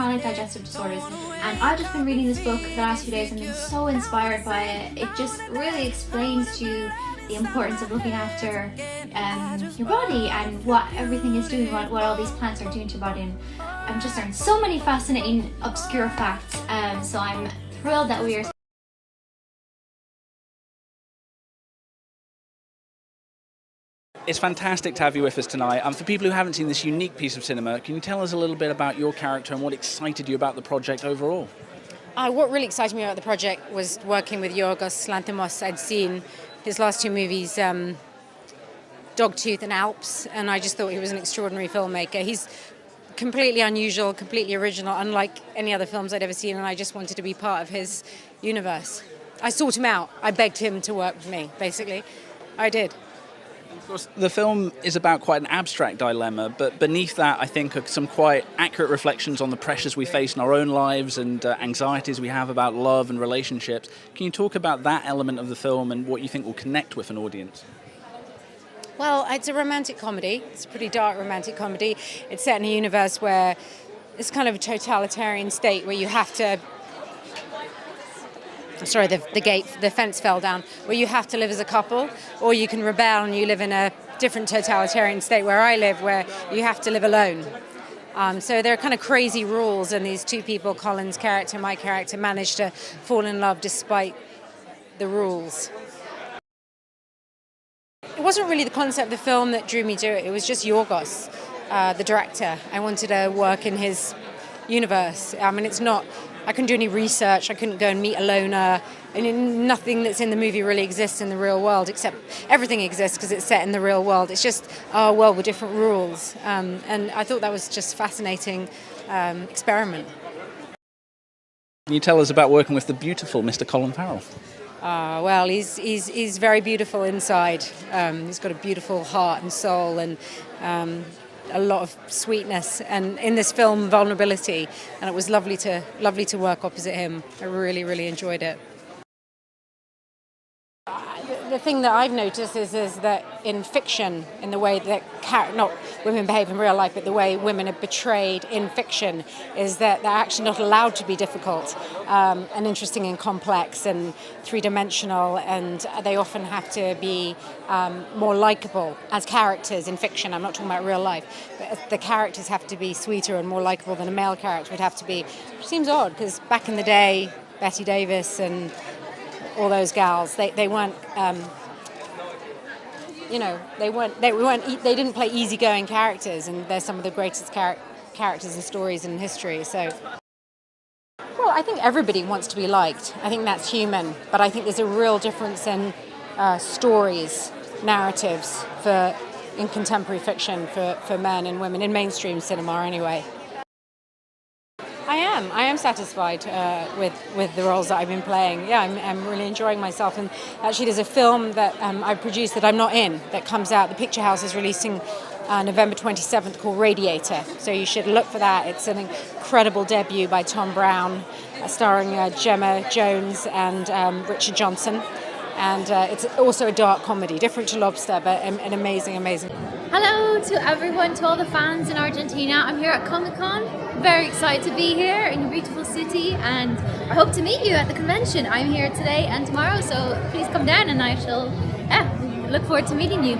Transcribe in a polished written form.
chronic digestive disorders. And I've just been reading this book the last few days and been so inspired by it. It just really explains to you the importance of looking after your body and what everything is doing, what all these plants are doing to your body. And I've just learned so many fascinating, obscure facts. So I'm thrilled that we are. It's fantastic to have you with us tonight. For people who haven't seen this unique piece of cinema, can you tell us a little bit about your character and what excited you about the project overall? What really excited me about the project was working with Yorgos Lanthimos. I'd seen his last two movies, Dogtooth and Alps, and I just thought he was an extraordinary filmmaker. He's completely unusual, completely original, unlike any other films I'd ever seen, and I just wanted to be part of his universe. I sought him out. I begged him to work with me, basically. I did. Of course, the film is about quite an abstract dilemma, but beneath that, I think, are some quite accurate reflections on the pressures we face in our own lives and anxieties we have about love and relationships. Can you talk about that element of the film and what you think will connect with an audience? Well, it's a romantic comedy. It's a pretty dark romantic comedy. It's set in a universe where it's kind of a totalitarian state where you have to... Sorry, the fence fell down. Where you have to live as a couple, or you can rebel and you live in a different totalitarian state where I live, where you have to live alone. So there are kind of crazy rules, and these two people, Colin's character, my character, manage to fall in love despite the rules. It wasn't really the concept of the film that drew me to it. It was just Yorgos, the director. I wanted to work in his universe. I mean, it's not... I couldn't do any research. I couldn't go and meet a loner. And nothing that's in the movie really exists in the real world, except everything exists because it's set in the real world. It's just our world with different rules. And I thought that was just a fascinating experiment. Can you tell us about working with the beautiful Mr. Colin Farrell? Well, he's very beautiful inside. He's got a beautiful heart and soul, and a lot of sweetness, and in this film, vulnerability. And it was lovely to work opposite him. I really enjoyed it. The thing that I've noticed is that in fiction, in the way that not women behave in real life, but the way women are portrayed in fiction, is that they're actually not allowed to be difficult and interesting and complex and three-dimensional, and they often have to be more likable as characters in fiction. I'm not talking about real life, but the characters have to be sweeter and more likable than a male character would have to be. Which seems odd, because back in the day, Betty Davis and all those gals, they weren't, they didn't play easygoing characters, and they're some of the greatest characters and stories in history. So, well, I think everybody wants to be liked. I think that's human, but I think there's a real difference in stories, narratives in contemporary fiction for men and women in mainstream cinema, anyway. I am satisfied with the roles that I've been playing. Yeah, I'm really enjoying myself. And actually, there's a film that I produced that I'm not in that comes out. The Picture House is releasing November 27th, called Radiator. So you should look for that. It's an incredible debut by Tom Brown, starring Gemma Jones and Richard Johnson. And it's also a dark comedy, different to Lobster, but an amazing. Hello to everyone, to all the fans in Argentina. I'm here at Comic-Con. Very excited to be here in a beautiful city, and I hope to meet you at the convention. I'm here today and tomorrow, so please come down and I shall look forward to meeting you.